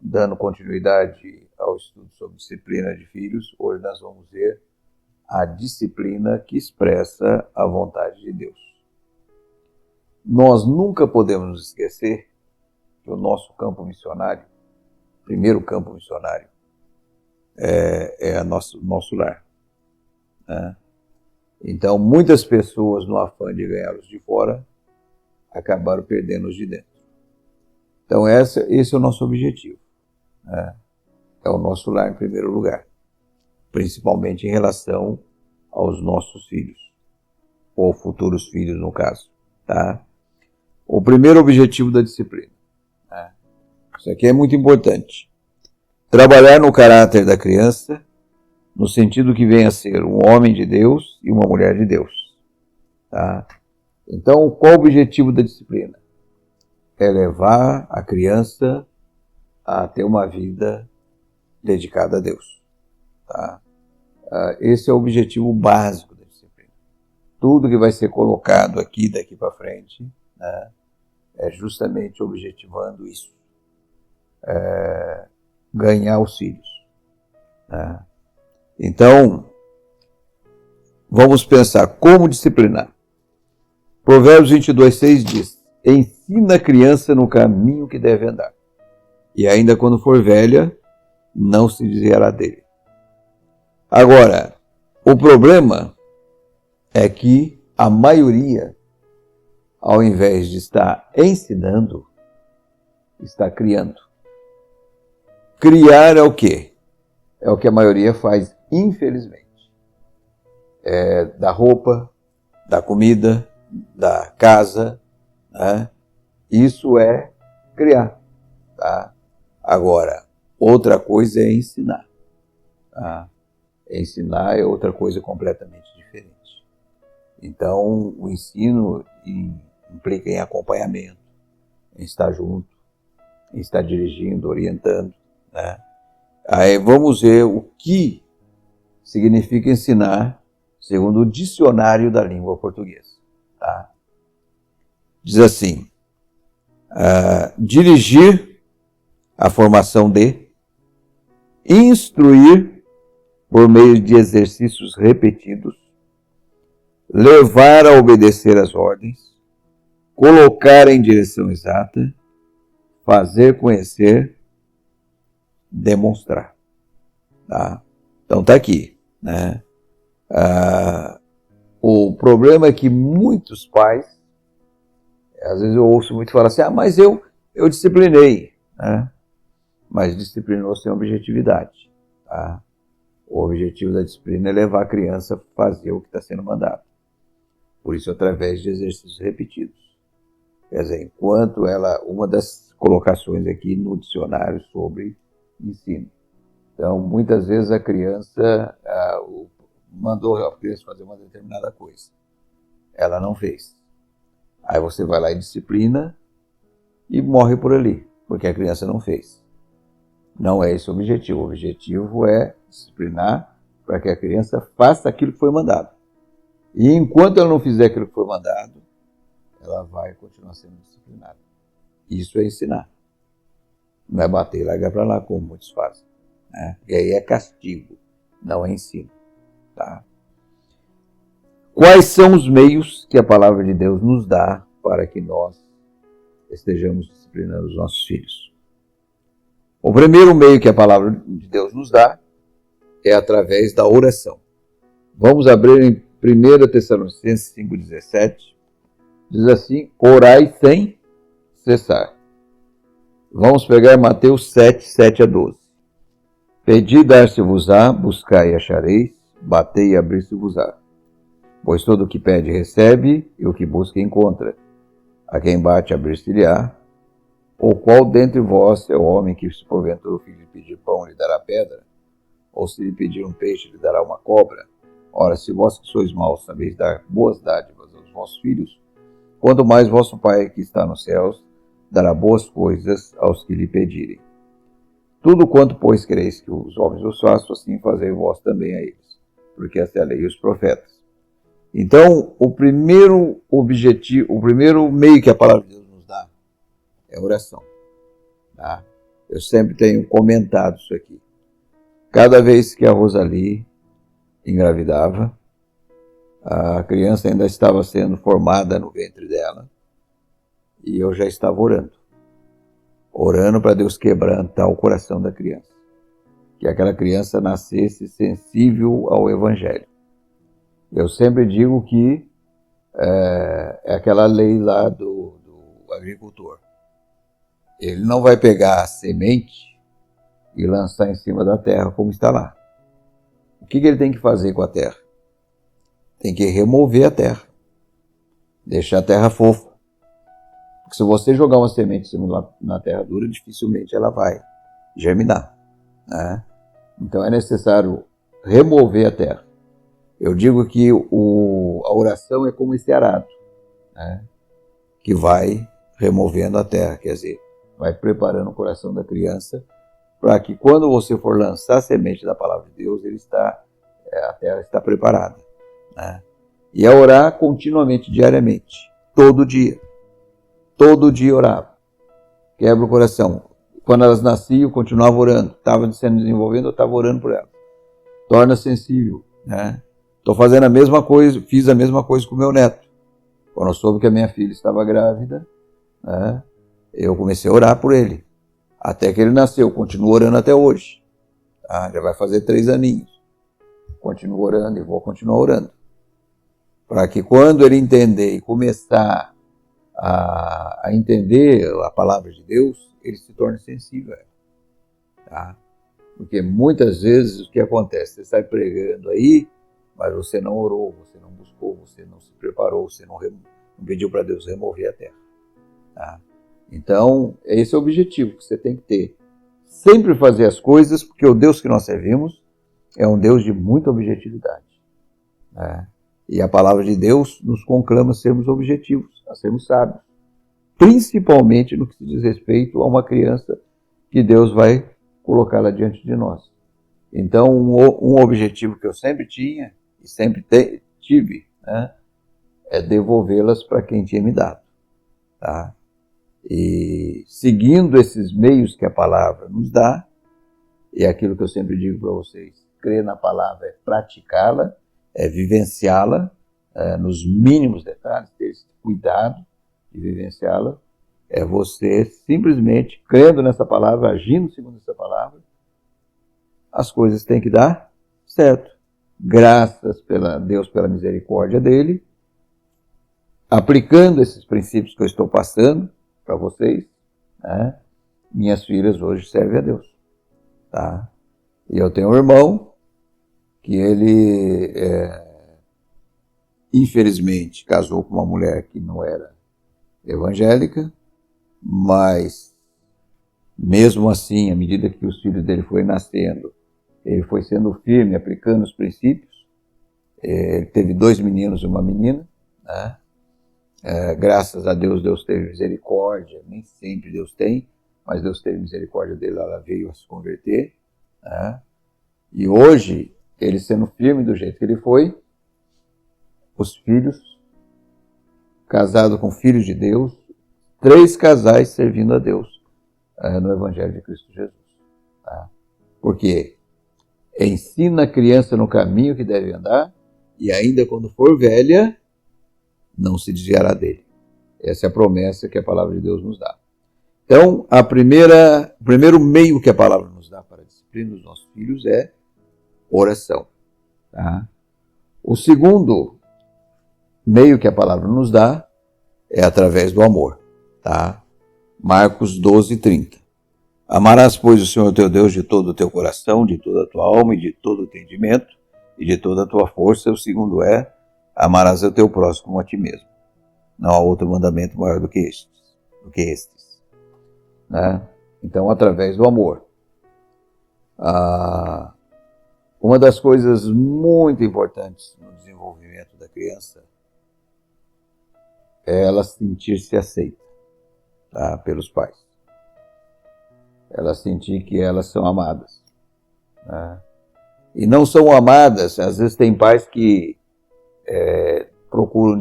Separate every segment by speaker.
Speaker 1: dando continuidade ao estudo sobre disciplina de filhos, hoje nós vamos ver a disciplina que expressa a vontade de Deus. Nós nunca podemos nos esquecer que o nosso campo missionário, primeiro campo missionário, é nosso lar. Né? Então, muitas pessoas, no afã de ganhar os de fora, acabaram perdendo os de dentro. Então, esse é o nosso objetivo. Né? É o nosso lar em primeiro lugar, principalmente em relação aos nossos filhos, ou futuros filhos, no caso. Tá? O primeiro objetivo da disciplina. Né? Isso aqui é muito importante. Trabalhar no caráter da criança, no sentido que venha a ser um homem de Deus e uma mulher de Deus. Tá? Então, qual o objetivo da disciplina? É levar a criança a ter uma vida dedicada a Deus. Tá? Esse é o objetivo básico da disciplina. Tudo que vai ser colocado aqui, daqui para frente, né, é justamente objetivando isso. Ganhar os filhos. Né? Então, vamos pensar como disciplinar. Provérbios 22:6 diz: ensina a criança no caminho que deve andar, e ainda quando for velha, não se desviará dele. Agora, o problema é que a maioria, ao invés de estar ensinando, está criando. Criar é o quê? É o que a maioria faz, infelizmente. Da roupa, da comida, da casa, né? Isso é criar. Tá? Agora, outra coisa é ensinar. Tá? Ensinar é outra coisa completamente diferente. Então, o ensino implica em acompanhamento, em estar junto, em estar dirigindo, orientando. Né? Aí vamos ver o que significa ensinar segundo o dicionário da língua portuguesa. Tá? Diz assim: dirigir a formação de, instruir por meio de exercícios repetidos, levar a obedecer às ordens, colocar em direção exata, fazer conhecer, demonstrar. Tá? Então está aqui. Né? O problema é que muitos pais, às vezes eu ouço muito falar assim, mas eu disciplinei. Né? Mas disciplinou sem objetividade. Tá? O objetivo da disciplina é levar a criança a fazer o que está sendo mandado. Por isso, através de exercícios repetidos. Quer dizer, enquanto uma das colocações aqui no dicionário sobre ensino. Então, muitas vezes a criança mandou a criança fazer uma determinada coisa. Ela não fez. Aí você vai lá e disciplina e morre por ali, porque a criança não fez. Não é esse o objetivo. O objetivo é disciplinar para que a criança faça aquilo que foi mandado. E enquanto ela não fizer aquilo que foi mandado, ela vai continuar sendo disciplinada. Isso é ensinar. Não é bater e largar para lá, como muitos fazem. Né? E aí é castigo, não é ensino. Tá? Quais são os meios que a palavra de Deus nos dá para que nós estejamos disciplinando os nossos filhos? O primeiro meio que a palavra de Deus nos dá é através da oração. Vamos abrir em 1 Tessalonicenses 5,17. Diz assim: orai sem cessar. Vamos pegar Mateus 7:7-12. Pedi, dar-se-vos-á, buscai e achareis, batei e abrir-se-vos-á. Pois todo o que pede recebe, e o que busca encontra. A quem bate abrir-se-lhe-á. Ou qual dentre vós é o homem que, se porventura o filho lhe pedir pão, lhe dará pedra? Ou se lhe pedir um peixe, lhe dará uma cobra? Ora, se vós que sois maus sabeis dar boas dádivas aos vossos filhos, quanto mais vosso Pai que está nos céus dará boas coisas aos que lhe pedirem. Tudo quanto, pois, quereis que os homens os façam, assim fazei vós também a eles, porque esta é a lei e os profetas. Então, o primeiro objetivo, o primeiro meio que a palavra de Deus nos dá é a oração. Tá? Eu sempre tenho comentado isso aqui. Cada vez que a Rosalie engravidava, a criança ainda estava sendo formada no ventre dela e eu já estava orando para Deus quebrantar o coração da criança, que aquela criança nascesse sensível ao Evangelho. Eu sempre digo que é aquela lei lá do agricultor. Ele não vai pegar a semente e lançar em cima da terra como está lá. O que ele tem que fazer com a terra? Tem que remover a terra, deixar a terra fofa. Porque se você jogar uma semente em cima na terra dura, dificilmente ela vai germinar, né? Então é necessário remover a terra. Eu digo que a oração é como esse arado, né, que vai removendo a terra, quer dizer, vai preparando o coração da criança para que quando você for lançar a semente da palavra de Deus, a terra está preparada, né? E a orar continuamente, diariamente, todo dia orava, quebra o coração. Quando elas nasciam, eu continuava orando, estava sendo desenvolvendo, eu estava orando por elas. Torna sensível, né? Estou fazendo a mesma coisa, fiz a mesma coisa com o meu neto. Quando eu soube que a minha filha estava grávida, né, eu comecei a orar por ele. Até que ele nasceu, continuo orando até hoje. Tá? Já vai fazer 3 aninhos. Continuo orando e vou continuar orando. Para que quando ele entender e começar a entender a palavra de Deus, ele se torne sensível. Tá? Porque muitas vezes o que acontece? Você sai pregando aí, mas você não orou, você não buscou, você não se preparou, você não pediu para Deus remover a terra. Tá? Então, esse é o objetivo que você tem que ter. Sempre fazer as coisas, porque o Deus que nós servimos é um Deus de muita objetividade. Né? E a palavra de Deus nos conclama a sermos objetivos, a sermos sábios. Principalmente no que se diz respeito a uma criança que Deus vai colocá-la diante de nós. Então, um objetivo que eu sempre tinha e sempre tive, né, é devolvê-las para quem tinha me dado. Tá? E seguindo esses meios que a palavra nos dá, e é aquilo que eu sempre digo para vocês, crer na palavra é praticá-la, é vivenciá-la, nos mínimos detalhes, ter esse cuidado de vivenciá-la, é você simplesmente crendo nessa palavra, agindo segundo essa palavra, as coisas têm que dar certo. Graças a Deus pela misericórdia dele, aplicando esses princípios que eu estou passando para vocês, né, minhas filhas hoje servem a Deus. Tá? E eu tenho um irmão que ele, infelizmente, casou com uma mulher que não era evangélica, mas mesmo assim, à medida que os filhos dele foram nascendo, ele foi sendo firme, aplicando os princípios. Ele teve 2 meninos e uma menina, né? Graças a Deus, Deus teve misericórdia. Nem sempre Deus tem, mas Deus teve misericórdia dele, ela veio a se converter, né? E hoje, ele sendo firme do jeito que ele foi, os filhos, casado com filhos de Deus, 3 casais servindo a Deus no Evangelho de Cristo Jesus. Tá? Porque ensina a criança no caminho que deve andar, e ainda quando for velha, não se desviará dele. Essa é a promessa que a palavra de Deus nos dá. Então, o primeiro meio que a palavra nos dá para a disciplina dos nossos filhos é oração. Tá? O segundo meio que a palavra nos dá é através do amor. Tá? Marcos 12:30. Amarás, pois, o Senhor teu Deus de todo o teu coração, de toda a tua alma e de todo o entendimento e de toda a tua força. O segundo é, amarás o teu próximo como a ti mesmo. Não há outro mandamento maior do que estes. Né? Então, através do amor. Uma das coisas muito importantes no desenvolvimento da criança é ela sentir-se aceita, tá, pelos pais. Ela sentir que elas são amadas. Né? E não são amadas, às vezes tem pais que procuram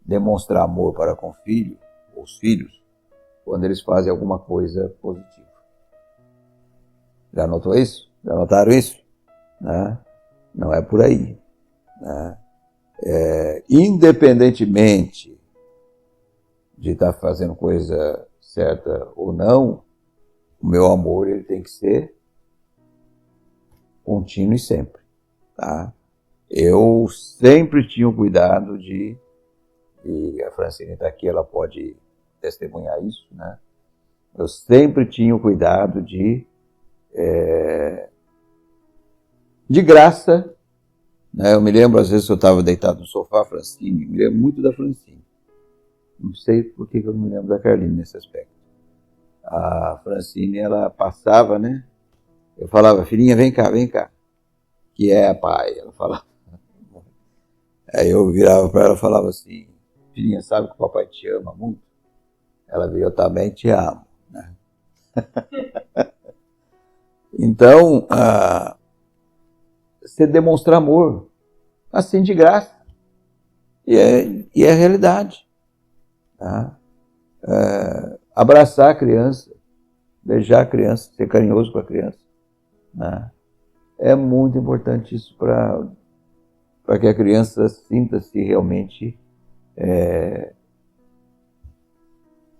Speaker 1: demonstrar amor para com o filho, ou os filhos, quando eles fazem alguma coisa positiva. Já notou isso? Já notaram isso? Né? Não é por aí. Né? Independentemente de estar fazendo coisa certa ou não, o meu amor ele tem que ser contínuo e sempre. Tá? Eu sempre tinha o cuidado de, e a Francine está aqui, ela pode testemunhar isso, né? Eu sempre tinha o cuidado de graça, né? Eu me lembro, às vezes, eu estava deitado no sofá, Francine, me lembro muito da Francine. Não sei por que eu não me lembro da Carline nesse aspecto. A Francine, ela passava, né? Eu falava, filhinha, vem cá, que é pai. Ela falava. Aí eu virava para ela e falava assim, filhinha, sabe que o papai te ama muito? Ela veio, eu também te amo. Né? Então, você demonstrar amor, assim de graça. E é a realidade. Tá? Abraçar a criança, beijar a criança, ser carinhoso com a criança. Né? É muito importante isso para que a criança sinta-se realmente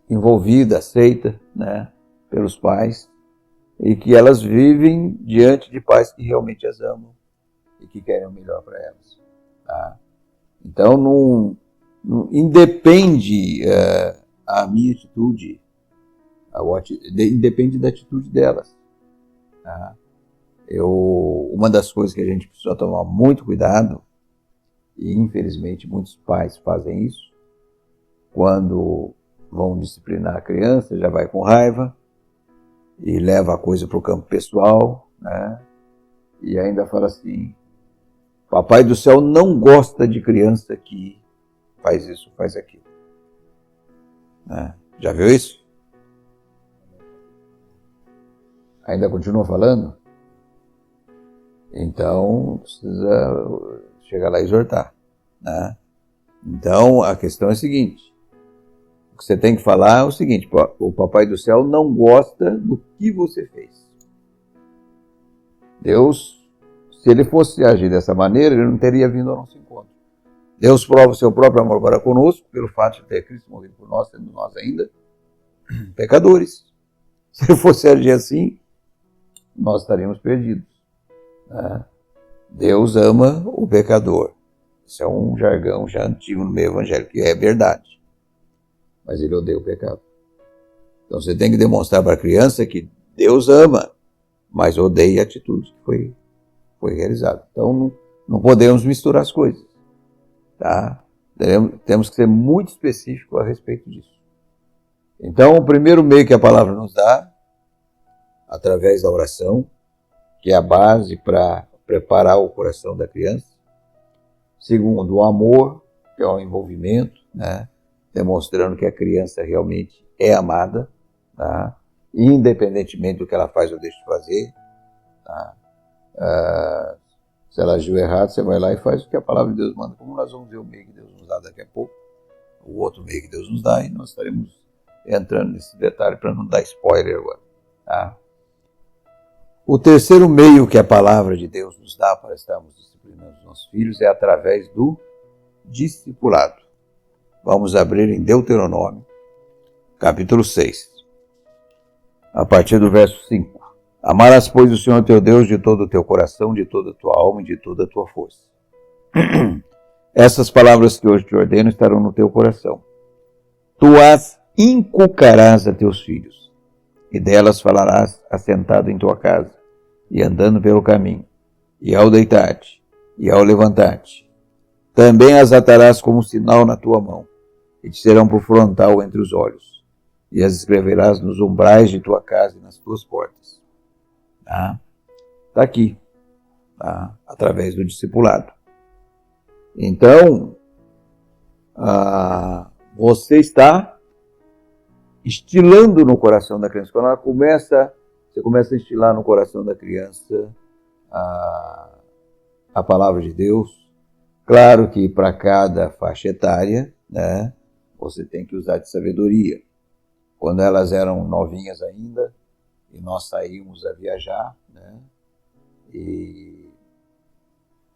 Speaker 1: envolvida, aceita, né, pelos pais, e que elas vivem diante de pais que realmente as amam e que querem o melhor para elas. Tá? Então, não independe a minha atitude, independe da atitude delas. Tá? Uma das coisas que a gente precisa tomar muito cuidado, e infelizmente muitos pais fazem isso, quando vão disciplinar a criança, já vai com raiva e leva a coisa para o campo pessoal, né? E ainda fala assim, papai do céu não gosta de criança que faz isso, faz aquilo. Né? Já viu isso? Ainda continua falando? Então, precisa chegar lá e exortar. Né? Então, a questão é a seguinte, o que você tem que falar é o seguinte, o papai do céu não gosta do que você fez. Deus, se ele fosse agir dessa maneira, ele não teria vindo ao nosso encontro. Deus prova o seu próprio amor para conosco, pelo fato de ter Cristo morrido por nós, sendo nós ainda pecadores. Se ele fosse agir assim, nós estaríamos perdidos. Né? Deus ama o pecador. Isso é um jargão já antigo no meio evangélico, que é verdade. Mas ele odeia o pecado. Então você tem que demonstrar para a criança que Deus ama, mas odeia a atitude que foi realizada. Então não podemos misturar as coisas. Tá? Temos que ser muito específicos a respeito disso. Então, o primeiro meio que a palavra nos dá, através da oração, que é a base para preparar o coração da criança. Segundo, o amor, que é o envolvimento, né? Demonstrando que a criança realmente é amada, tá? Independentemente do que ela faz ou deixa de fazer. Tá? Se ela agiu errado, você vai lá e faz o que a palavra de Deus manda. Como nós vamos ver o meio que Deus nos dá daqui a pouco, o outro meio que Deus nos dá, e nós estaremos entrando nesse detalhe para não dar spoiler agora. Tá? O terceiro meio que a palavra de Deus nos dá para estarmos disciplinando os nossos filhos é através do discipulado. Vamos abrir em Deuteronômio, capítulo 6, a partir do verso 5. Amarás, pois, o Senhor teu Deus de todo o teu coração, de toda a tua alma e de toda a tua força. Essas palavras que hoje te ordeno estarão no teu coração. Tu as inculcarás a teus filhos, e delas falarás assentado em tua casa, e andando pelo caminho, e ao deitar-te, e ao levantar-te. Também as atarás como sinal na tua mão, e te serão por frontal entre os olhos, e as escreverás nos umbrais de tua casa e nas tuas portas. Está aqui, tá? Através do discipulado. Então, você está instilando no coração da criança. Quando você começa a instilar no coração da criança a palavra de Deus. Claro que para cada faixa etária, né, você tem que usar de sabedoria. quando elas eram novinhas ainda, e nós saímos a viajar, né? E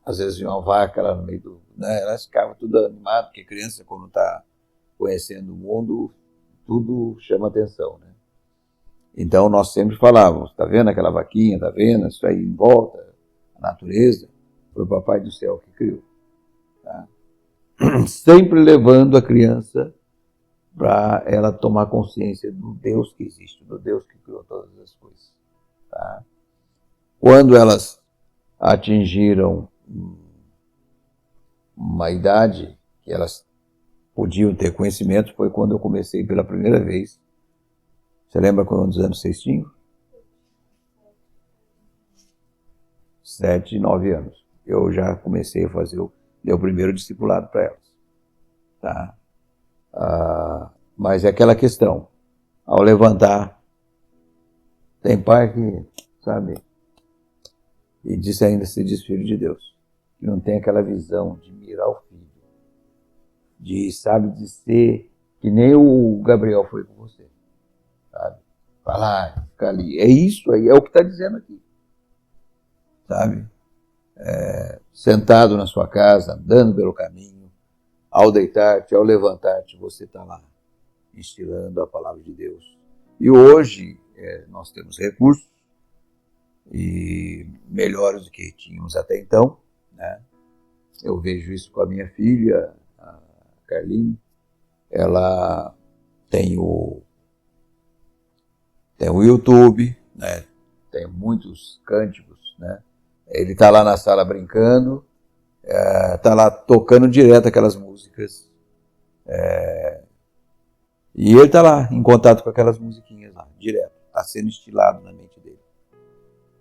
Speaker 1: às vezes vinha uma vaca lá no meio do... Né? Elas ficavam tudo animadas, porque criança, quando está conhecendo o mundo, tudo chama atenção, né? Então nós sempre falávamos, tá vendo aquela vaquinha, tá vendo isso aí em volta, a natureza, foi o Papai do Céu que criou. Tá? Sempre levando a criança para ela tomar consciência do Deus que existe, do Deus que criou todas as coisas. Tá? Quando elas atingiram uma idade que elas podiam ter conhecimento, foi quando eu comecei pela primeira vez. Você lembra quantos anos vocês tinham? 7, 9 anos. Eu já comecei a fazer o primeiro discipulado para elas. Tá? Mas é aquela questão. Ao levantar, tem pai que, sabe, e diz ainda se diz filho de Deus, que não tem aquela visão de mirar o filho, de ser que nem o Gabriel foi com você. Sabe? Falar, ficar ali. É isso aí, é o que está dizendo aqui. Sabe? Sentado na sua casa, andando pelo caminho, ao deitar-te, ao levantar-te, você está lá, instilando a palavra de Deus. E hoje nós temos recursos, e melhores do que tínhamos até então, né? Eu vejo isso com a minha filha, a Carlinhos. Ela tem o YouTube, né? Tem muitos cânticos, né? Ele está lá na sala brincando, está lá tocando direto aquelas músicas, e ele está lá em contato com aquelas musiquinhas lá, direto, está sendo instilado na mente dele.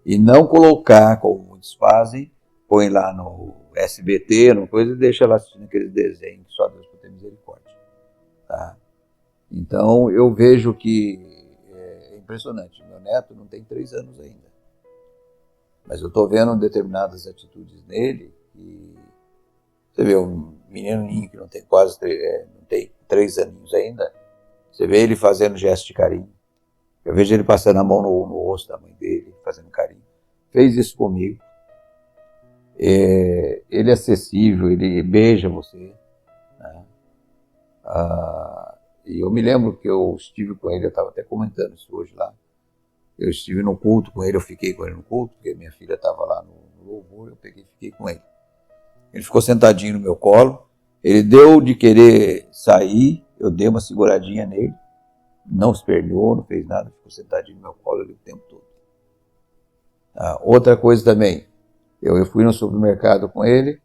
Speaker 1: E não colocar, como muitos fazem, põe lá no SBT, no coisa, e deixa lá assistindo aqueles desenhos que só Deus pode ter misericórdia. Tá? Então eu vejo que é impressionante. Meu neto não tem 3 anos ainda. Mas eu estou vendo determinadas atitudes nele, e você vê um menininho que não tem não tem 3 aninhos ainda, você vê ele fazendo gesto de carinho. Eu vejo ele passando a mão no rosto da mãe dele, fazendo carinho. Fez isso comigo. Ele é acessível, ele beija você. Né? E eu me lembro que eu estive com ele, eu estava até comentando isso hoje lá. Eu estive no culto com ele, eu fiquei com ele no culto, porque minha filha estava lá no louvor, eu peguei e fiquei com ele. Ele ficou sentadinho no meu colo, ele deu de querer sair, eu dei uma seguradinha nele. Não esperneou, não fez nada, ficou sentadinho no meu colo ali o tempo todo. Outra coisa também, eu fui no supermercado com ele,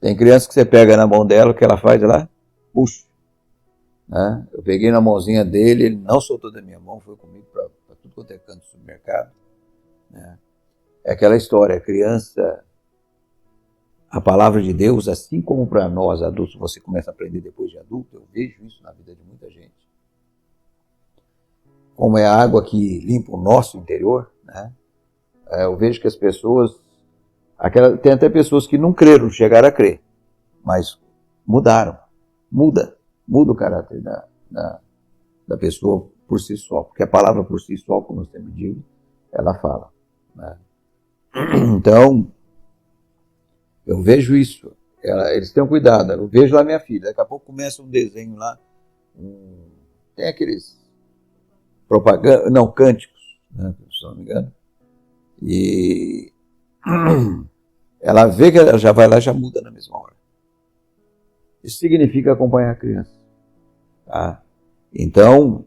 Speaker 1: tem criança que você pega na mão dela, o que ela faz lá? Puxa. Né? Eu peguei na mãozinha dele, ele não soltou da minha mão, foi comigo para tudo quanto é canto do supermercado. Né? É aquela história, a criança, a palavra de Deus, assim como para nós adultos, você começa a aprender depois de adulto, eu vejo isso na vida de muita gente. Como é a água que limpa o nosso interior, né? Eu vejo que as pessoas, tem até pessoas que não creram, chegaram a crer, mas mudaram, muda o caráter da pessoa por si só, porque a palavra por si só, como eu sempre digo, ela fala. Né? Então, eu vejo isso, eles têm cuidado, eu vejo lá minha filha, daqui a pouco começa um desenho lá, tem aqueles propaganda, não, cânticos, né, se não me engano, e ela vê que ela já vai lá e já muda na mesma hora. Isso significa acompanhar a criança. Tá? Então,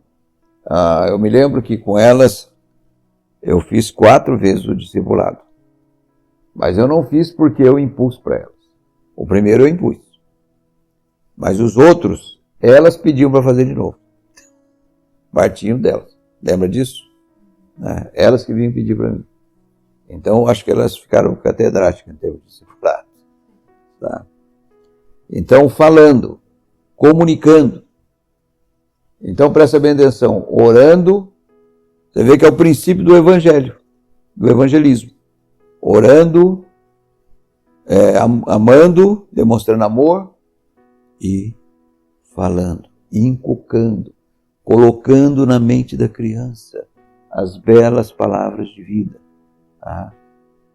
Speaker 1: eu me lembro que com elas eu fiz 4 vezes o discipulado, mas eu não fiz porque eu impus para elas. O primeiro eu impus, mas os outros, elas pediam para fazer de novo. Partiam delas. Lembra disso? Né? Elas que vinham pedir para mim. Então, acho que elas ficaram catedráticas em termos de discipulado. Tá? Então, falando, comunicando. Então, presta bem atenção. Orando, você vê que é o princípio do evangelho, do evangelismo. Orando, amando, demonstrando amor e falando, inculcando. colocando na mente da criança as belas palavras de vida. Tá?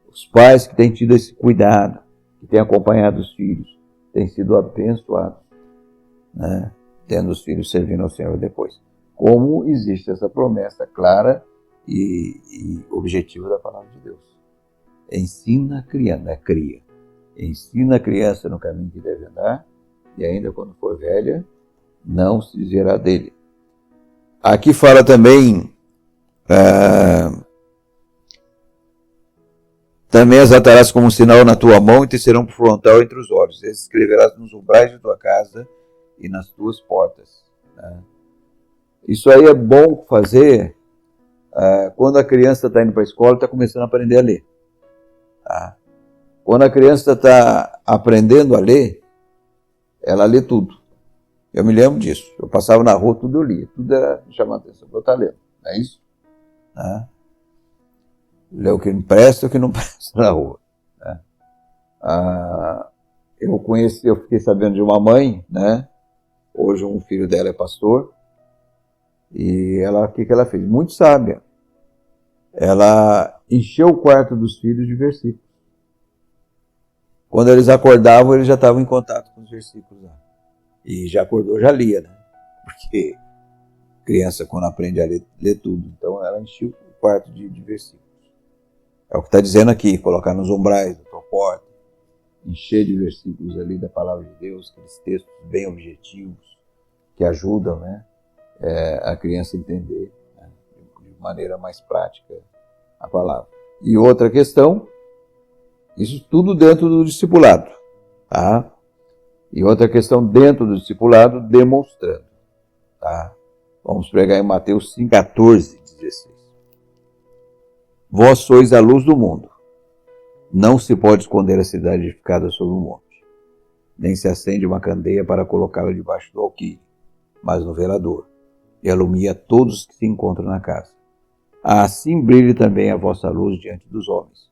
Speaker 1: Os pais que têm tido esse cuidado, que têm acompanhado os filhos, têm sido abençoados, né? Tendo os filhos servindo ao Senhor depois. Como existe essa promessa clara e objetiva da palavra de Deus. Ensina a criança, não é cria. Ensina a criança no caminho que deve andar, e ainda quando for velha, não se desviará dele. Aqui fala também, também as atarás como um sinal na tua mão e te serão por frontal entre os olhos. As escreverás nos umbrais de tua casa e nas tuas portas. Né? Isso aí é bom fazer quando a criança está indo para a escola e está começando a aprender a ler. Tá? Quando a criança está aprendendo a ler, ela lê tudo. Eu me lembro disso. Eu passava na rua, tudo eu lia. Tudo era me chamando a atenção. Eu estou lendo. Não é isso? Tá? Lê o que não presta e o que não presta na rua. Né? Eu fiquei sabendo de uma mãe, né? Hoje um filho dela é pastor. E ela, o que ela fez? Muito sábia. Ela encheu o quarto dos filhos de versículos. Quando eles acordavam, eles já estavam em contato com os versículos lá. E já acordou, já lia, né? Porque criança, quando aprende a ler, lê tudo. Então ela encheu o quarto de versículos. É o que está dizendo aqui, colocar nos umbrais da tua porta, encher de versículos ali da palavra de Deus, aqueles textos bem objetivos, que ajudam, né, a criança a entender, né, de maneira mais prática a palavra. E outra questão, isso tudo dentro do discipulado, tá? E outra questão dentro do discipulado, demonstrando, tá? Vamos pregar em Mateus 5, 14, 16. Vós sois a luz do mundo. Não se pode esconder a cidade edificada sobre um monte, nem se acende uma candeia para colocá-la debaixo do alqueire, mas no velador, e alumia todos que se encontram na casa. Assim brilhe também a vossa luz diante dos homens,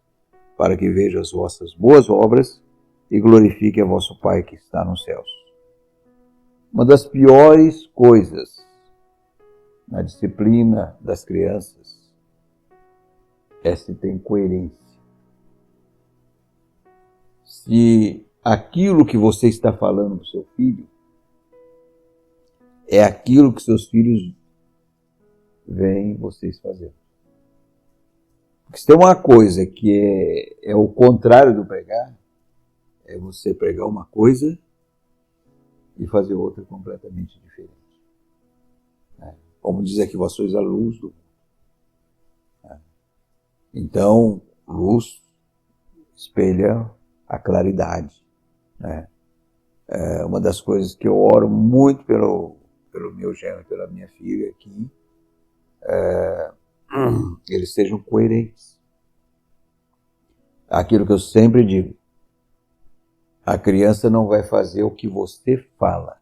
Speaker 1: para que vejam as vossas boas obras e glorifique a vosso Pai que está nos céus. Uma das piores coisas na disciplina das crianças é se tem coerência. Se aquilo que você está falando para o seu filho é aquilo que seus filhos veem vocês fazendo. Porque se tem uma coisa que é o contrário do pregar, é você pregar uma coisa e fazer outra completamente diferente. Como diz aqui, vós sois a luz do mundo. Então, luz espelha a claridade. É uma das coisas que eu oro muito pelo meu genro, pela minha filha aqui, eles sejam coerentes. Aquilo que eu sempre digo, a criança não vai fazer o que você fala,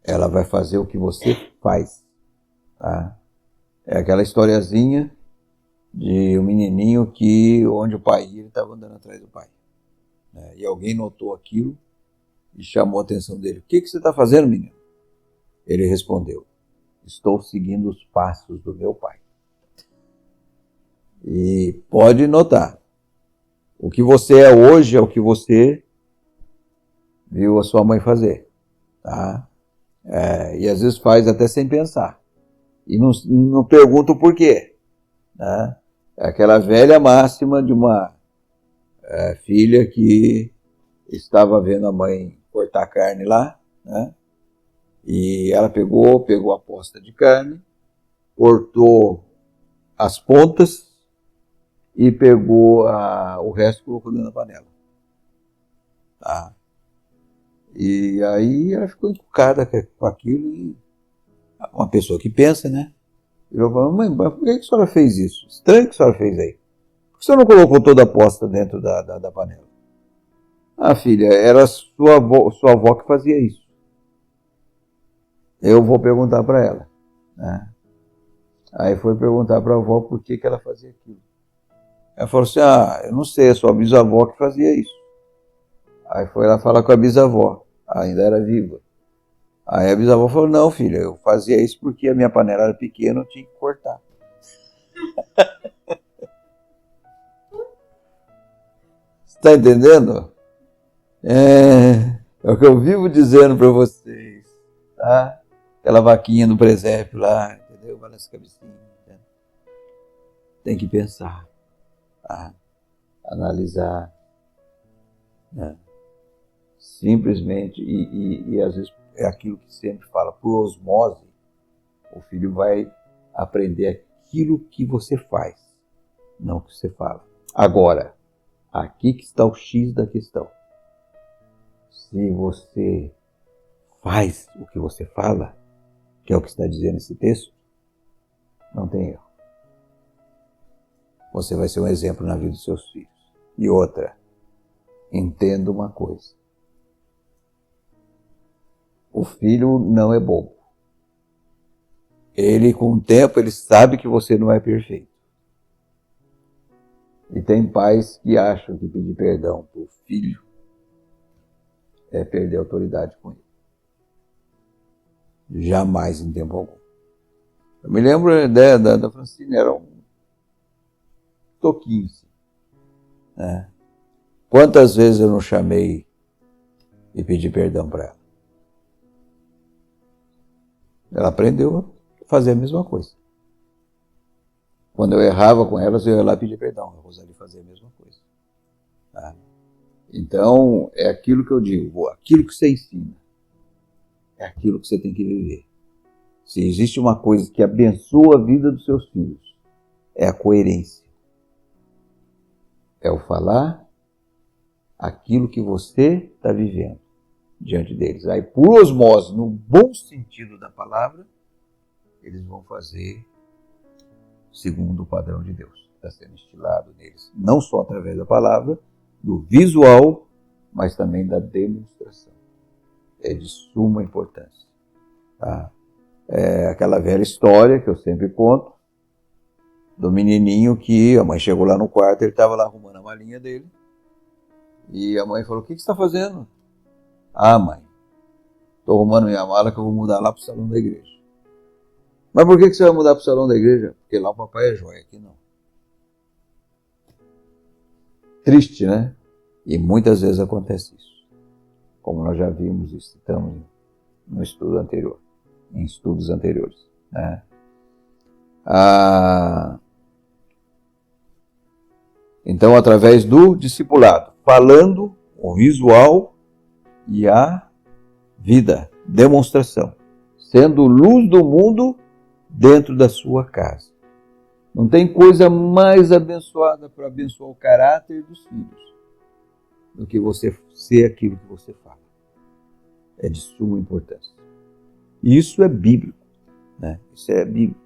Speaker 1: ela vai fazer o que você faz. Tá? É aquela historiazinha de um menininho onde o pai ia, ele estava andando atrás do pai. E alguém notou aquilo e chamou a atenção dele. O que você está fazendo, menino? Ele respondeu, estou seguindo os passos do meu pai. E pode notar, o que você é hoje é o que você viu a sua mãe fazer. Tá? E às vezes faz até sem pensar. E não pergunta o porquê. Né? É aquela velha máxima de uma filha que estava vendo a mãe cortar carne lá, né? E ela pegou a posta de carne, cortou as pontas e pegou o resto e colocou dentro da panela. Tá? E aí ela ficou encucada com aquilo e uma pessoa que pensa, né? Virou e falou, mãe, por que a senhora fez isso? Estranho que a senhora fez aí. Por que você não colocou toda a posta dentro da panela? Ah, filha, era sua avó que fazia isso. Eu vou perguntar para ela. Né? Aí foi perguntar para a avó por que ela fazia aquilo. Ela falou assim, eu não sei, é sua bisavó que fazia isso. Aí foi lá falar com a bisavó, ainda era viva. Aí a bisavó falou, não, filha, eu fazia isso porque a minha panela era pequena, eu tinha que cortar. Você está entendendo? É o que eu vivo dizendo para vocês, tá? Aquela vaquinha no presépio lá, entendeu? Balança a cabecinha. Né? Tem que pensar, tá? Analisar, né? Simplesmente, e às vezes é aquilo que sempre fala, por osmose, o filho vai aprender aquilo que você faz, não o que você fala. Agora, aqui que está o X da questão. Se você faz o que você fala, que é o que está dizendo esse texto, não tem erro. Você vai ser um exemplo na vida dos seus filhos. E outra, entenda uma coisa. O filho não é bobo. Ele, com o tempo, ele sabe que você não é perfeito. E tem pais que acham que pedir perdão para o filho é perder a autoridade com ele. Jamais em tempo algum. Eu me lembro da Francine, era um toquinho assim, né? Quantas vezes eu não chamei e pedi perdão para ela? Ela aprendeu a fazer a mesma coisa. Quando eu errava com elas, eu ia lá pedir perdão. A Rosali fazia a mesma coisa. Tá? Então, é aquilo que eu digo, aquilo que você ensina, é aquilo que você tem que viver. Se existe uma coisa que abençoa a vida dos seus filhos, é a coerência. É o falar aquilo que você está vivendo diante deles. Aí, por osmose, no bom sentido da palavra, eles vão fazer segundo o padrão de Deus. Está sendo instilado neles, não só através da palavra, do visual, mas também da demonstração. É de suma importância. Tá? É aquela velha história que eu sempre conto, do menininho que a mãe chegou lá no quarto, ele estava lá arrumando a malinha dele, e a mãe falou, o que você está fazendo? Ah, mãe, estou arrumando minha mala que eu vou mudar lá para o salão da igreja. Mas por que você vai mudar para o salão da igreja? Porque lá o papai é joia, aqui não. Triste, né? E muitas vezes acontece isso. Como nós já vimos e citamos no estudo anterior, em estudos anteriores. Né? Então, através do discipulado, falando o visual e a vida, demonstração, sendo luz do mundo dentro da sua casa. Não tem coisa mais abençoada para abençoar o caráter dos filhos do que você ser aquilo que você fala. É de suma importância. E isso é bíblico, né? Isso é bíblico.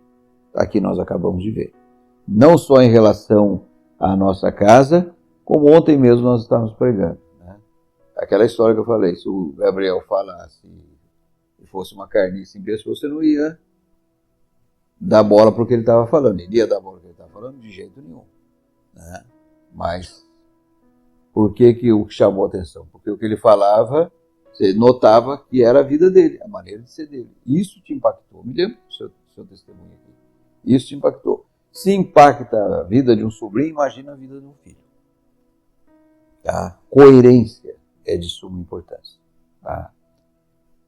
Speaker 1: Aqui nós acabamos de ver. Não só em relação à nossa casa, como ontem mesmo nós estávamos pregando. Né? Aquela história que eu falei, se o Gabriel falasse e fosse uma carniça em pessoa, você não ia dar bola para o que ele estava falando. Ele ia dar bola para o que ele estava falando? De jeito nenhum. Né? Mas por que o que chamou a atenção? Porque o que ele falava, você notava que era a vida dele, a maneira de ser dele. Isso te impactou. Me lembro do seu testemunho aqui. Isso te impactou. Se impacta a vida de um sobrinho, imagina a vida de um filho. Tá? Coerência é de suma importância. Tá?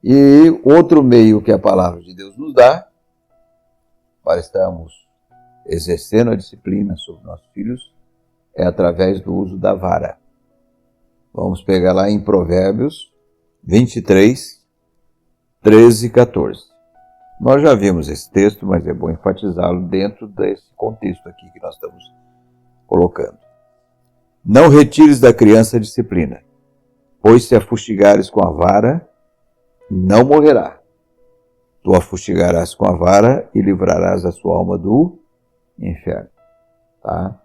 Speaker 1: E outro meio que a palavra de Deus nos dá, para estarmos exercendo a disciplina sobre nossos filhos, é através do uso da vara. Vamos pegar lá em Provérbios 23, 13 e 14. Nós já vimos esse texto, mas é bom enfatizá-lo dentro desse contexto aqui que nós estamos colocando. Não retires da criança a disciplina, pois se a fustigares com a vara, não morrerá. Tu a fustigarás com a vara e livrarás a sua alma do inferno. Tá?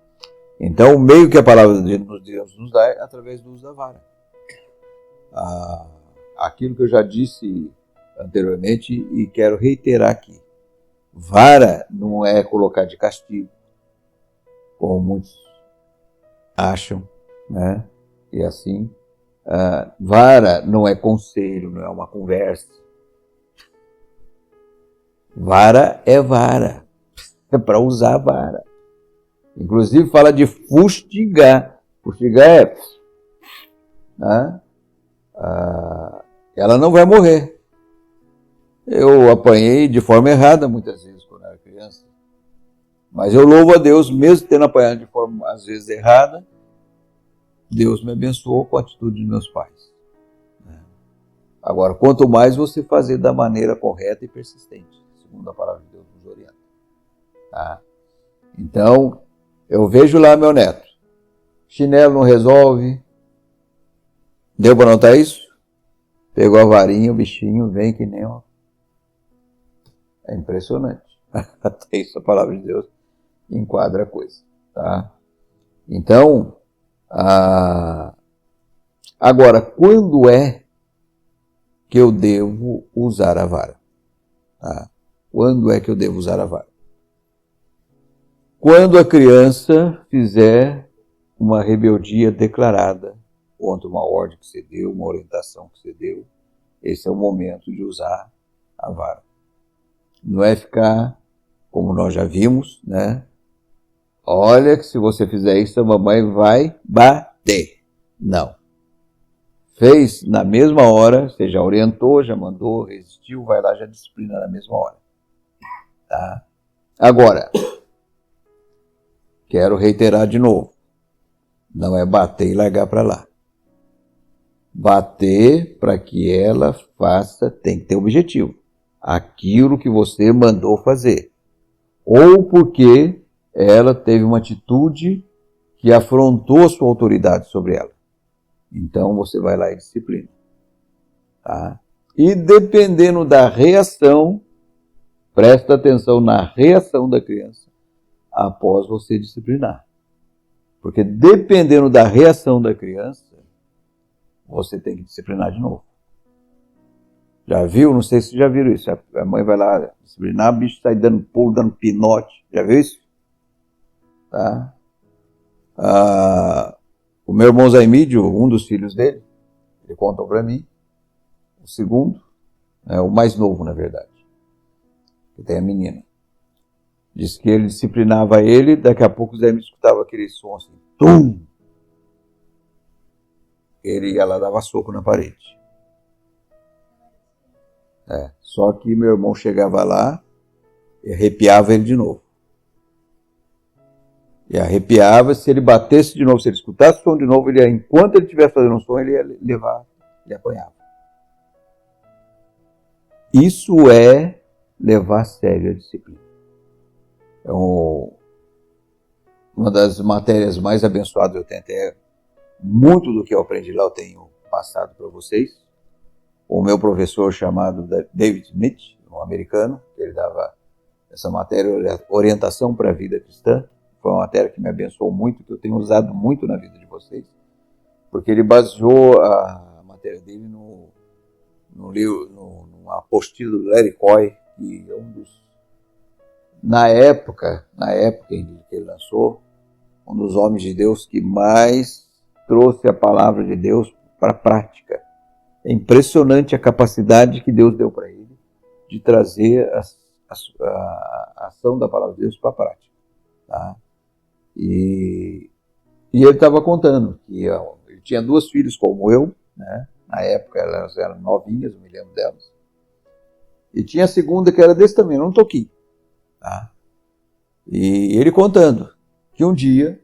Speaker 1: Então, o meio que a palavra de Deus nos dá é através do uso da vara. Aquilo que eu já disse anteriormente e quero reiterar aqui. Vara não é colocar de castigo, como muitos acham, né? E assim, vara não é conselho, não é uma conversa. Vara é vara. É para usar a vara. Inclusive fala de fustigar. Fustigar é... Né? Ela não vai morrer. Eu apanhei de forma errada muitas vezes quando era criança. Mas eu louvo a Deus, mesmo tendo apanhado de forma às vezes errada, Deus me abençoou com a atitude de meus pais. Agora, quanto mais você fazer da maneira correta e persistente, segundo a palavra de Deus nos orienta. Tá? Então, eu vejo lá meu neto. Chinelo não resolve. Deu para notar isso? Pegou a varinha, o bichinho vem que nem... Ó. É impressionante. Até isso a palavra de Deus enquadra a coisa. Tá? Então, agora, quando é que eu devo usar a vara? Tá? Quando é que eu devo usar a vara? Quando a criança fizer uma rebeldia declarada contra uma ordem que você deu, uma orientação que você deu, esse é o momento de usar a vara. Não é ficar, como nós já vimos, né? Olha que se você fizer isso, a mamãe vai bater. Não. Fez na mesma hora, você já orientou, já mandou, resistiu, vai lá, já disciplina na mesma hora. Tá? Agora, quero reiterar de novo. Não é bater e largar para lá. Bater para que ela faça, tem que ter objetivo. Aquilo que você mandou fazer. Ou porque ela teve uma atitude que afrontou a sua autoridade sobre ela. Então você vai lá e disciplina. Tá? E dependendo da reação, presta atenção na reação da criança após você disciplinar. Porque dependendo da reação da criança, você tem que disciplinar de novo. Já viu? Não sei se já viram isso. A mãe vai lá disciplinar, o bicho sai dando pulo, dando pinote. Já viu isso? Tá? O meu irmão Zaimídio, um dos filhos dele, ele contou para mim, o segundo, o mais novo, na verdade, que tem a menina. Diz que ele disciplinava ele, daqui a pouco o Zaimídio escutava aquele som assim, tum! Ele ia lá, dava soco na parede. Só que meu irmão chegava lá e arrepiava ele de novo. E arrepiava, se ele batesse de novo, se ele escutasse o som de novo, enquanto ele estivesse fazendo um som, ele ia levar, ele apanhava. Isso é levar a sério a disciplina. É uma das matérias mais abençoadas eu tenho até. Muito do que eu aprendi lá eu tenho passado para vocês. O meu professor chamado David Smith, um americano, ele dava essa matéria, orientação para a vida cristã. Foi uma matéria que me abençoou muito, que eu tenho usado muito na vida de vocês, porque ele baseou a matéria dele numa apostila do Larry Coy, que é um dos, na época em que ele lançou, um dos homens de Deus que mais trouxe a palavra de Deus para a prática. É impressionante a capacidade que Deus deu para ele de trazer a ação da palavra de Deus para a prática. Tá? E ele estava contando que ele tinha duas filhas como eu, né? Na época elas eram novinhas, eu me lembro delas. E tinha a segunda que era desse tamanho, um toquinho. Tá? E ele contando que um dia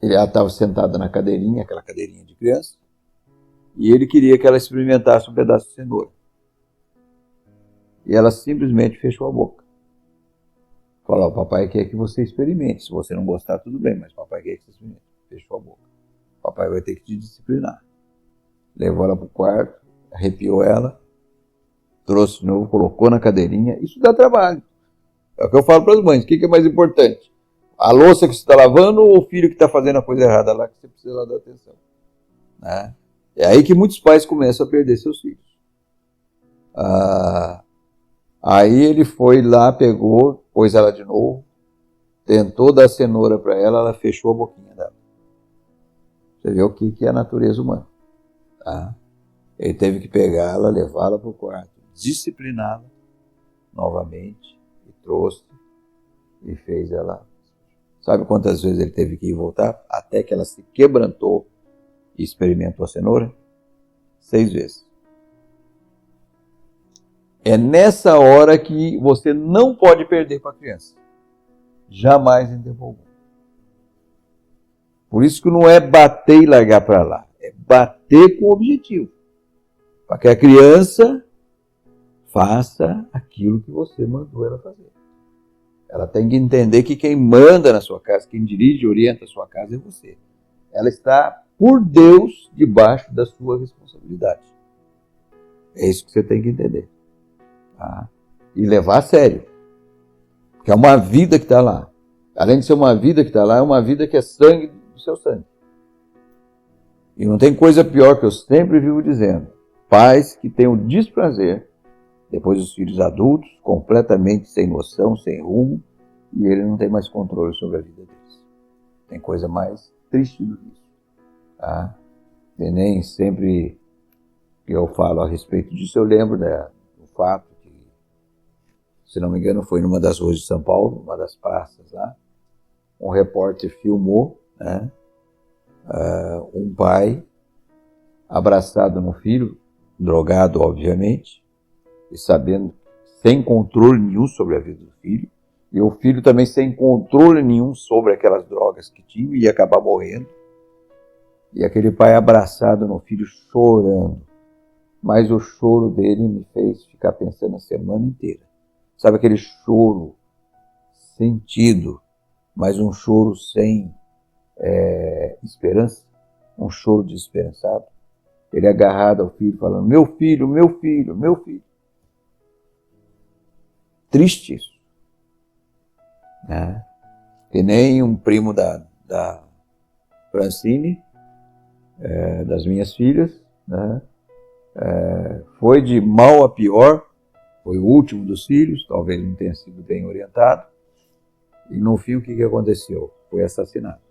Speaker 1: ela estava sentada na cadeirinha, aquela cadeirinha de criança, e ele queria que ela experimentasse um pedaço de cenoura. E ela simplesmente fechou a boca. Falou, papai quer que você experimente. Se você não gostar, tudo bem, mas papai quer que você experimente. Fechou a boca. Papai vai ter que te disciplinar. Levou ela para o quarto, arrepiou ela, trouxe de novo, colocou na cadeirinha. Isso dá trabalho. É o que eu falo para as mães. O que é mais importante? A louça que você está lavando ou o filho que está fazendo a coisa errada lá que você precisa dar atenção? Né? É aí que muitos pais começam a perder seus filhos. Aí ele foi lá, pegou, pôs ela de novo, tentou dar cenoura para ela, ela fechou a boquinha dela. Você vê o que é a natureza humana. Tá? Ele teve que pegá-la, levá-la para o quarto, discipliná-la novamente e trouxe e fez ela. Sabe quantas vezes ele teve que ir voltar? Até que ela se quebrantou e experimentou a cenoura? 6 vezes. É nessa hora que você não pode perder para a criança. Jamais em tempo algum. Por isso que não é bater e largar para lá. É bater com objetivo. Para que a criança faça aquilo que você mandou ela fazer. Ela tem que entender que quem manda na sua casa, quem dirige e orienta a sua casa é você. Ela está, por Deus, debaixo da sua responsabilidade. É isso que você tem que entender. Tá? E levar a sério. Porque é uma vida que está lá. Além de ser uma vida que está lá, é uma vida que é sangue do seu sangue. E não tem coisa pior que eu sempre vivo dizendo. Pais que têm o desprazer, depois os filhos adultos, completamente sem noção, sem rumo, e ele não tem mais controle sobre a vida deles. Tem coisa mais triste do que isso. Tá? E nem sempre que eu falo a respeito disso, eu lembro do fato que, se não me engano, foi numa das ruas de São Paulo, uma das praças lá, um repórter filmou, né, um pai abraçado no filho, drogado, obviamente, e sabendo, sem controle nenhum sobre a vida do filho, e o filho também sem controle nenhum sobre aquelas drogas que tinha, ia acabar morrendo, e aquele pai abraçado no filho, chorando, mas o choro dele me fez ficar pensando a semana inteira. Sabe aquele choro sentido, mas um choro sem esperança, um choro desesperançado. Ele agarrado ao filho, falando, meu filho, meu filho, meu filho. Triste isso. Né? Que nem um primo da Francine, das minhas filhas, né? Foi de mal a pior, foi o último dos filhos, talvez não tenha sido bem orientado, e no fim o que aconteceu? Foi assassinado,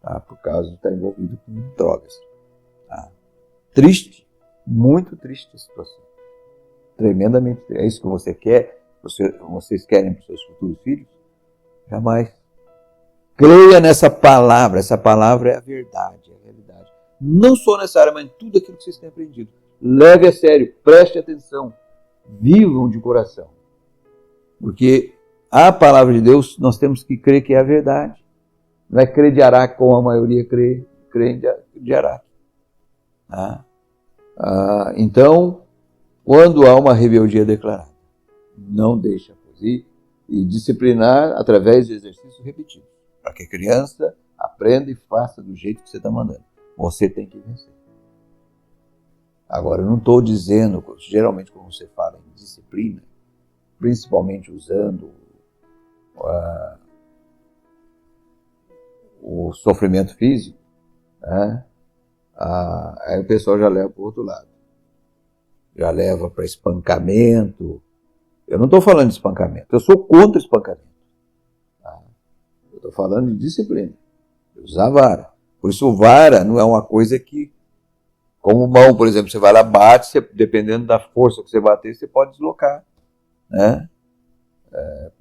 Speaker 1: tá? Por causa de estar envolvido com drogas. Tá? Triste, muito triste a situação, tremendamente triste. É isso que você quer? Vocês querem para os seus futuros filhos? Jamais. Creia nessa palavra, essa palavra é a verdade, é a realidade. Não só nessa área, mas em tudo aquilo que vocês têm aprendido. Leve a sério, preste atenção, vivam de coração. Porque a palavra de Deus, nós temos que crer que é a verdade. Não é crer de Araque como a maioria crê de Araque. Tá? Então, quando há uma rebeldia declarada, não deixa fugir e disciplinar através de exercícios repetidos, para que a criança aprenda e faça do jeito que você está mandando. Você tem que vencer. Agora, eu não estou dizendo, geralmente quando você fala em disciplina, principalmente usando o sofrimento físico, né? Aí o pessoal já leva para o outro lado. Já leva para espancamento. Eu não estou falando de espancamento, eu sou contra espancamento. Tá? Eu estou falando de disciplina, de usar vara. Por isso, vara não é uma coisa que, como mão, por exemplo, você vai lá, bate, você, dependendo da força que você bater, você pode deslocar. Né?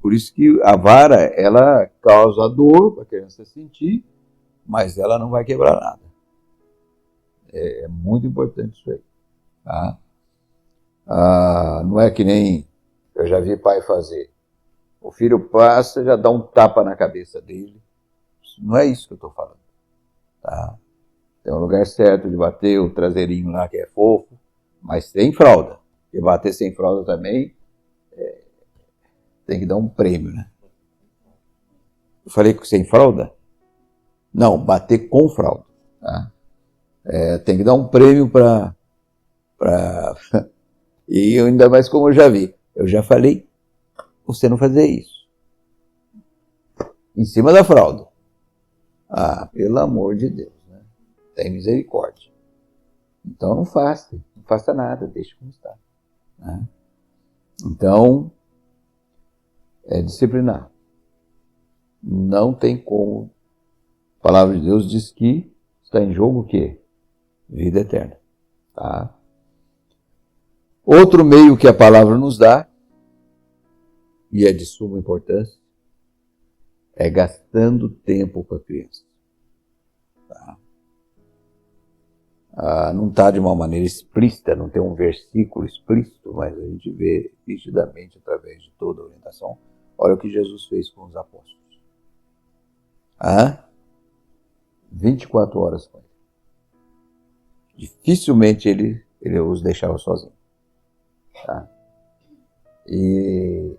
Speaker 1: Por isso que a vara, ela causa dor para a criança sentir, mas ela não vai quebrar nada. É muito importante isso aí. Tá? Não é que nem eu já vi pai fazer. O filho passa, já dá um tapa na cabeça dele. Não é isso que eu estou falando. Tá? Tem um lugar certo de bater o traseirinho lá que é fofo, mas sem fralda. Porque bater sem fralda também tem que dar um prêmio, né? Eu falei que sem fralda? Não, bater com fralda. Tá? Tem que dar um prêmio para... E ainda mais como eu já vi. Eu já falei, você não fazer isso. Em cima da fralda. Pelo amor de Deus, né? Tem misericórdia. Então não faça nada, deixe como está. Né? Então, é disciplinar. Não tem como. A palavra de Deus diz que está em jogo o quê? Vida eterna. Tá? Outro meio que a palavra nos dá, e é de suma importância, é gastando tempo com a criança. Tá? Não está de uma maneira explícita, não tem um versículo explícito, mas a gente vê nitidamente através de toda a orientação. Olha o que Jesus fez com os apóstolos. 24 horas com ele. Dificilmente ele os deixava sozinhos. Tá? E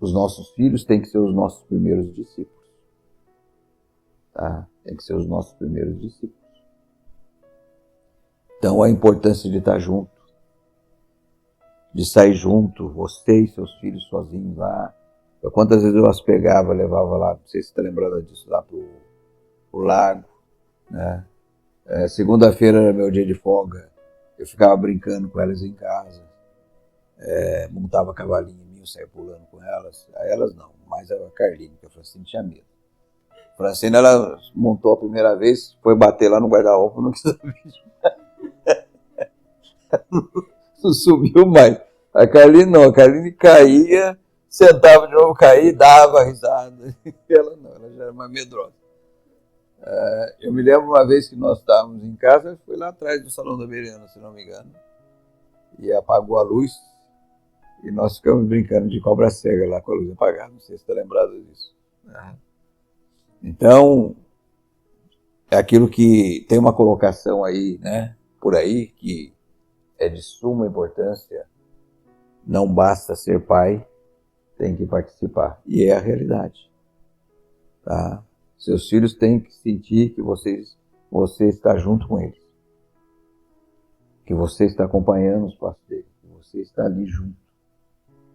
Speaker 1: os nossos filhos têm que ser os nossos primeiros discípulos. Tá? Tem que ser os nossos primeiros discípulos. Então, a importância de estar junto, de sair junto, você e seus filhos sozinhos lá. Quantas vezes eu as pegava, levava lá, não sei se você está lembrando disso, lá pro lago. Né? Segunda-feira era meu dia de folga, eu ficava brincando com elas em casa, montava cavalinho em mim, eu saía pulando com elas. A elas não, mas a Carlinha, porque a Francine tinha medo. A Francine, ela montou a primeira vez, foi bater lá no guarda-roupa, não quis saber. Não subiu mais. A Carline não, a Carline caía, sentava de novo, caía, dava risada. Ela não, ela já era mais medrosa. Eu me lembro uma vez que nós estávamos em casa, foi lá atrás do Salão da Beirana, se não me engano, e apagou a luz, e nós ficamos brincando de cobra cega lá com a luz apagada, não sei se está lembrado disso. Então, é aquilo que tem uma colocação aí, né, por aí, que é de suma importância. Não basta ser pai, tem que participar. E é a realidade. Tá? Seus filhos têm que sentir que você está junto com eles. Que você está acompanhando os passos deles. Que você está ali junto.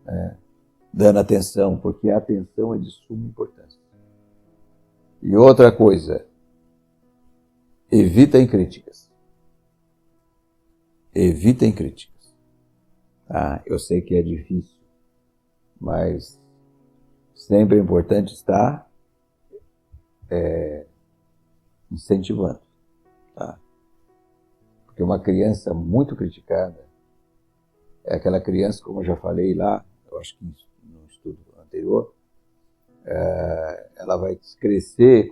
Speaker 1: Né? Dando atenção, porque a atenção é de suma importância. E outra coisa, evitem críticas. Evitem críticas. Eu sei que é difícil, mas sempre é importante estar incentivando. Tá? Porque uma criança muito criticada é aquela criança, como eu já falei lá, eu acho que no estudo anterior, ela vai crescer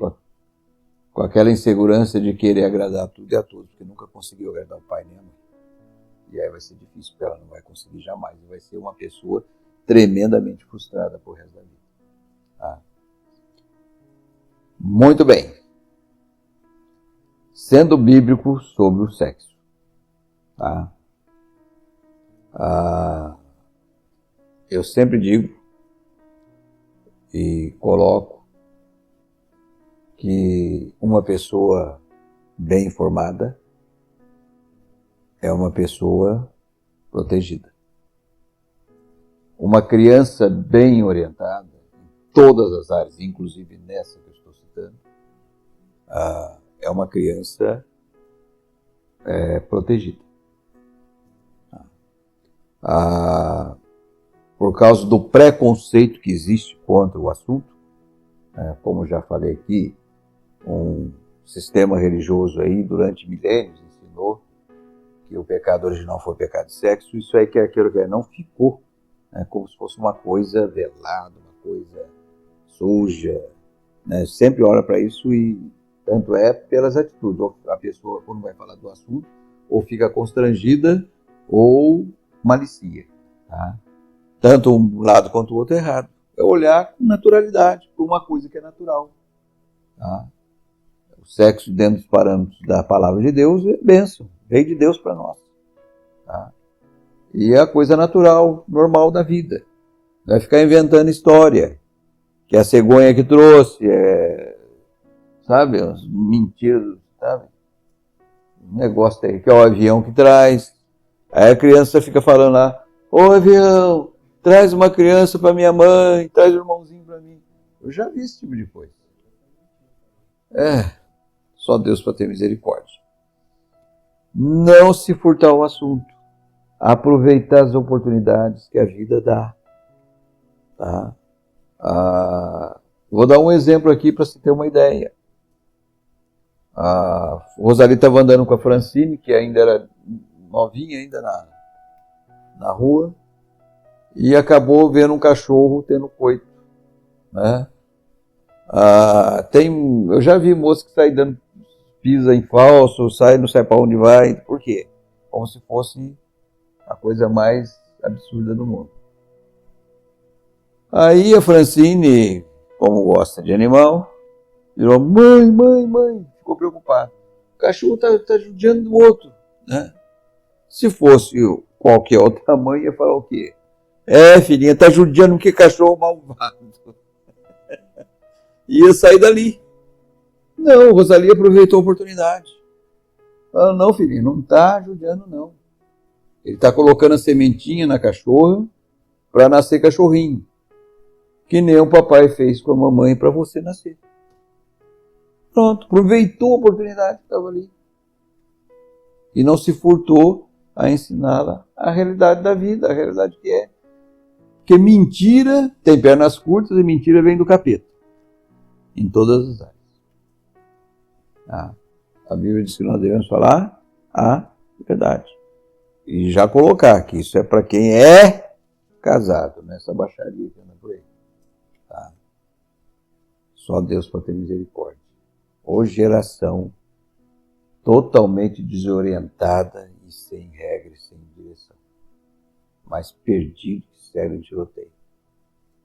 Speaker 1: com aquela insegurança de querer agradar tudo e a todos, porque nunca conseguiu agradar o pai nem a mãe. E aí vai ser difícil, porque ela não vai conseguir jamais. E vai ser uma pessoa tremendamente frustrada por resto da vida. Tá? Muito bem. Sendo bíblico sobre o sexo. Tá? Eu sempre digo e coloco que uma pessoa bem informada é uma pessoa protegida. Uma criança bem orientada, em todas as áreas, inclusive nessa que eu estou citando, é uma criança protegida. Por causa do preconceito que existe contra o assunto, como já falei aqui, um sistema religioso aí durante milênios ensinou que o pecado original foi o pecado de sexo. Isso aí que aquilo que não ficou, como se fosse uma coisa velada, uma coisa suja, né? Sempre olha para isso e tanto é pelas atitudes. Ou a pessoa, quando vai falar do assunto, ou fica constrangida ou malicia. Tá? Tanto um lado quanto o outro é errado. É olhar com naturalidade para uma coisa que é natural. Tá? O sexo dentro dos parâmetros da palavra de Deus é bênção. Veio de Deus para nós. Tá? E é a coisa natural, normal da vida. Vai ficar inventando história. Que é a cegonha que trouxe, sabe? Mentiras, sabe? Um negócio aí, que é o avião que traz. Aí a criança fica falando lá, ô avião, traz uma criança para minha mãe, traz um irmãozinho para mim. Eu já vi esse tipo de coisa. Só Deus para ter misericórdia. Não se furtar o assunto. Aproveitar as oportunidades que a vida dá. Tá? Vou dar um exemplo aqui para você ter uma ideia. A Rosalie estava andando com a Francine, que ainda era novinha, ainda na rua e acabou vendo um cachorro tendo coito, né? Eu já vi moça que sai dando pisa em falso, não sai para onde vai. Por quê? Como se fosse a coisa mais absurda do mundo. Aí a Francine, como gosta de animal, virou mãe, mãe, mãe, ficou preocupada. O cachorro tá judiando do outro, né? Se fosse qualquer outra mãe, ia falar o quê? Filhinha, tá judiando que cachorro malvado. Ia sair dali. Não, Rosalie aproveitou a oportunidade. Falou, não, filhinha, não tá judiando, não. Ele tá colocando a sementinha na cachorra para nascer cachorrinho. Que nem o papai fez com a mamãe para você nascer. Pronto, aproveitou a oportunidade que estava ali. E não se furtou a ensiná-la a realidade da vida, a realidade que é. Porque mentira tem pernas curtas e mentira vem do capeta. Em todas as áreas. A Bíblia diz que nós devemos falar a verdade. E já colocar que isso é para quem é casado, nessa baixaria que anda por aí. Tá? Só Deus para ter misericórdia. Ou geração totalmente desorientada e sem regra e sem direção. Mas perdido que segue no tiroteio.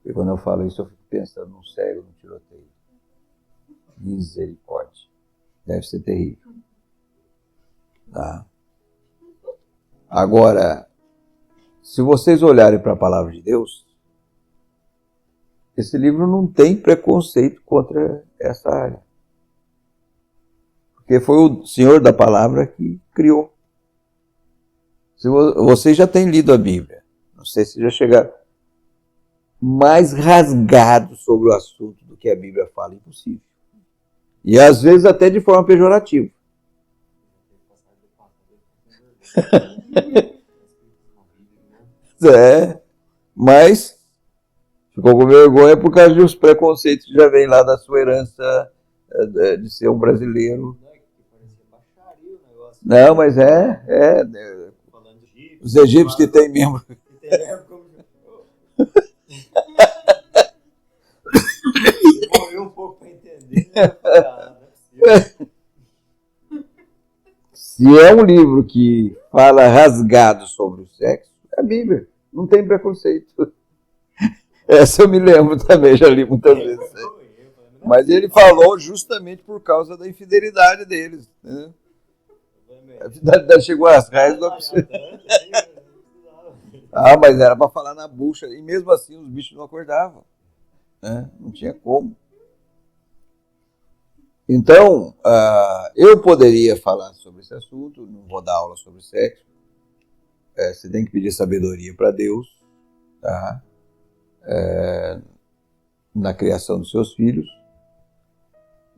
Speaker 1: E quando eu falo isso, eu fico pensando num cego no tiroteio. Misericórdia. Deve ser terrível. Tá? Agora, se vocês olharem para a palavra de Deus, esse livro não tem preconceito contra essa área. Porque foi o Senhor da palavra que criou. Se vocês já têm lido a Bíblia, não sei se já chegaram mais rasgados sobre o assunto do que a Bíblia fala, impossível. E às vezes até de forma pejorativa. Mas ficou com vergonha por causa dos preconceitos que já vem lá da sua herança de ser um brasileiro. Não, mas os egípcios que têm membro.
Speaker 2: Demorou um pouco para entender.
Speaker 1: Se é um livro que fala rasgado sobre o sexo, é a Bíblia. Não tem preconceito. Essa eu me lembro também, já li muitas vezes. Mas ele falou justamente por causa da infidelidade deles. Né? A infidelidade chegou às raias do absurdo. Mas era para falar na bucha. E mesmo assim os bichos não acordavam. Né? Não tinha como. Então, eu poderia falar sobre esse assunto, não vou dar aula sobre sexo. Você tem que pedir sabedoria para Deus, tá? Na criação dos seus filhos.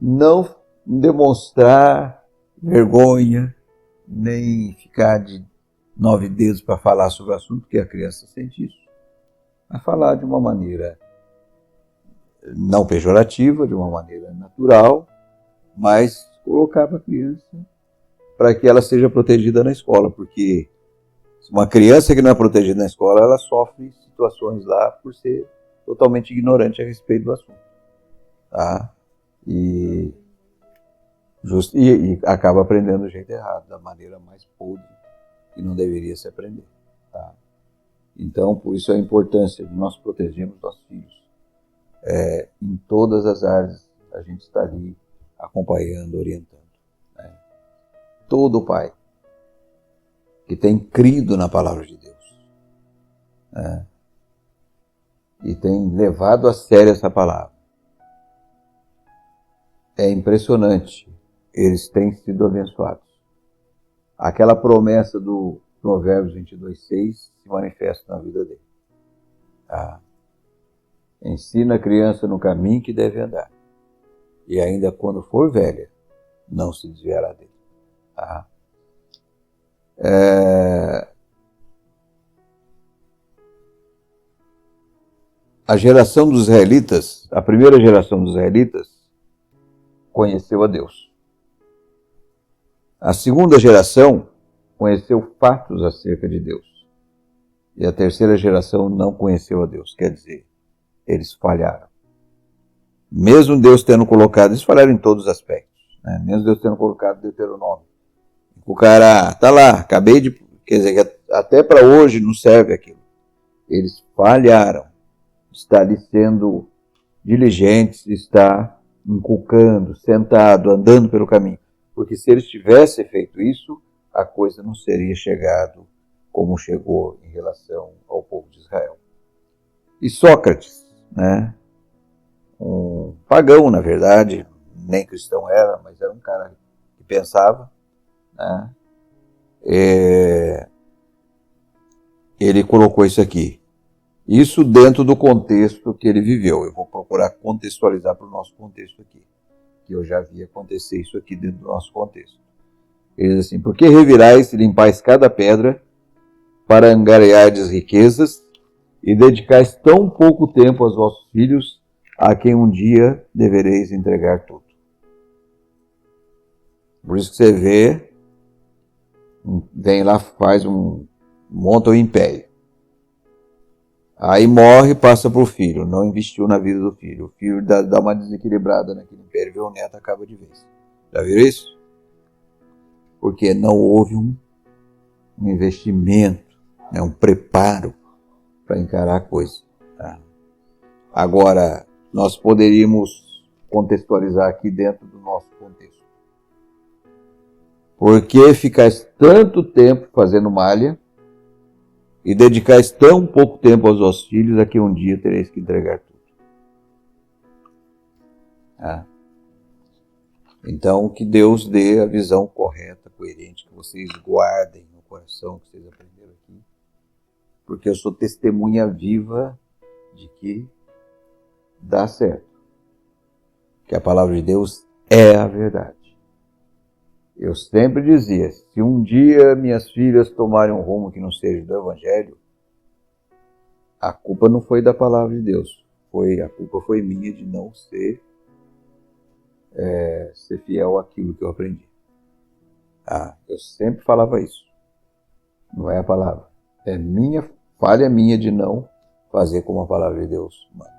Speaker 1: Não demonstrar vergonha, nem ficar de 9 dedos para falar sobre o assunto, porque a criança sente isso. Mas falar de uma maneira não pejorativa, de uma maneira natural, mas colocar para a criança para que ela seja protegida na escola, porque uma criança que não é protegida na escola, ela sofre situações lá por ser totalmente ignorante a respeito do assunto. Tá? E acaba aprendendo do jeito errado, da maneira mais podre que não deveria se aprender. Tá? Então, por isso a importância de nós protegermos nossos filhos. Em todas as áreas, a gente está ali acompanhando, orientando. Né? Todo pai que tem crido na palavra de Deus, né? E tem levado a sério essa palavra. É impressionante, eles têm sido abençoados. Aquela promessa do Provérbios 22:6 se manifesta na vida dele. Tá? Ensina a criança no caminho que deve andar. E ainda quando for velha, não se desviará dele. Tá? A geração dos israelitas, a primeira geração dos israelitas, conheceu a Deus. A segunda geração conheceu fatos acerca de Deus. E a terceira geração não conheceu a Deus. Quer dizer, eles falharam. Mesmo Deus tendo colocado, eles falharam em todos os aspectos, né? Mesmo Deus tendo colocado Deuteronômio. O cara, tá lá, acabei de... Quer dizer, até para hoje não serve aquilo. Eles falharam. Está ali sendo diligentes, está inculcando, sentado, andando pelo caminho. Porque se eles tivessem feito isso, a coisa não seria chegado como chegou em relação ao povo de Israel. E Sócrates, né? Um pagão, na verdade, nem cristão era, mas era um cara que pensava, né? Ele colocou isso aqui. Isso dentro do contexto que ele viveu. Eu vou procurar contextualizar para o nosso contexto aqui, que eu já vi acontecer isso aqui dentro do nosso contexto. Ele diz assim: por que revirais e limpais cada pedra para angariardes riquezas e dedicais tão pouco tempo aos vossos filhos, a quem um dia devereis entregar tudo? Por isso que você vê, vem lá, monta um império. Aí morre, passa para o filho, não investiu na vida do filho. O filho dá uma desequilibrada naquele império, vê o neto, acaba de vez. Já viram isso? Porque não houve um investimento, né, um preparo para encarar a coisa. Tá? Agora, nós poderíamos contextualizar aqui dentro do nosso contexto. Por que ficais tanto tempo fazendo malha e dedicais tão pouco tempo aos vossos filhos, a que um dia tereis que entregar tudo? Então, que Deus dê a visão correta, coerente, que vocês guardem no coração, que vocês aprenderam aqui, porque eu sou testemunha viva de que dá certo, que a palavra de Deus é a verdade. Eu sempre dizia, se um dia minhas filhas tomarem um rumo que não seja do Evangelho, a culpa não foi da palavra de Deus, a culpa foi minha de não ser fiel àquilo que eu aprendi. Eu sempre falava isso. Não é a palavra. Falha minha de não fazer como a palavra de Deus manda.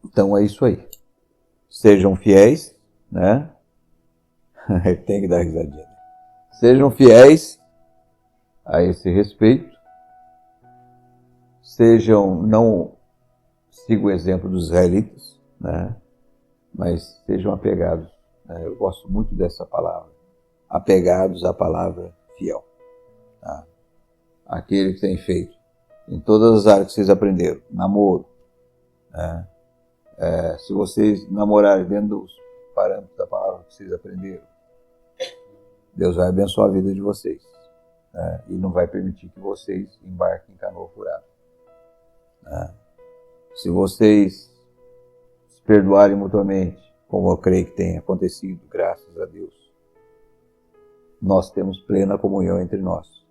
Speaker 1: Então é isso aí. Sejam fiéis, né? Tem que dar risadinha. Sejam fiéis a esse respeito. Não sigam o exemplo dos israelitas, né? Mas sejam apegados. Né? Eu gosto muito dessa palavra. Apegados à palavra fiel. Tá? Aquele que tem feito em todas as áreas que vocês aprenderam. Namoro. Né? Se vocês namorarem dentro dos parâmetros da palavra que vocês aprenderam, Deus vai abençoar a vida de vocês, né? E não vai permitir que vocês embarquem em canoa furada. Se vocês se perdoarem mutuamente, como eu creio que tem acontecido, graças a Deus, nós temos plena comunhão entre nós.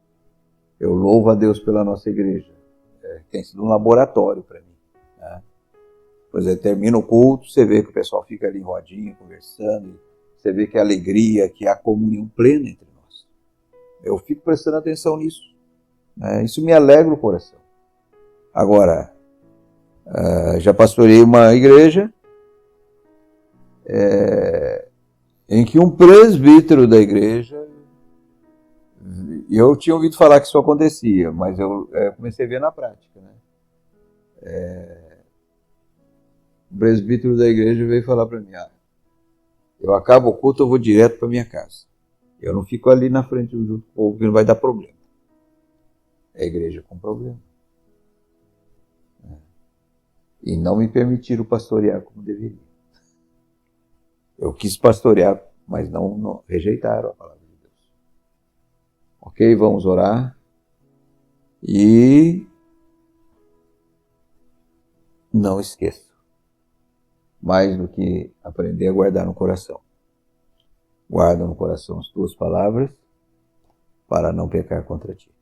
Speaker 1: Eu louvo a Deus pela nossa igreja. Tem sido um laboratório para mim. Né? Pois termina o culto, você vê que o pessoal fica ali em rodinha, conversando, você vê que a alegria, que a comunhão plena entre nós. Eu fico prestando atenção nisso. Né? Isso me alegra o coração. Agora, já pastorei uma igreja em que um presbítero da igreja, eu tinha ouvido falar que isso acontecia, mas eu comecei a ver na prática, né? O presbítero da igreja veio falar para mim: eu acabo o culto, eu vou direto para minha casa. Eu não fico ali na frente do povo, que não vai dar problema. É a igreja com problema. E não me permitiram pastorear como deveria. Eu quis pastorear, mas não rejeitaram a palavra de Deus. Ok, vamos orar. E não esqueça. Mais do que aprender a guardar no coração. Guarda no coração as tuas palavras para não pecar contra ti.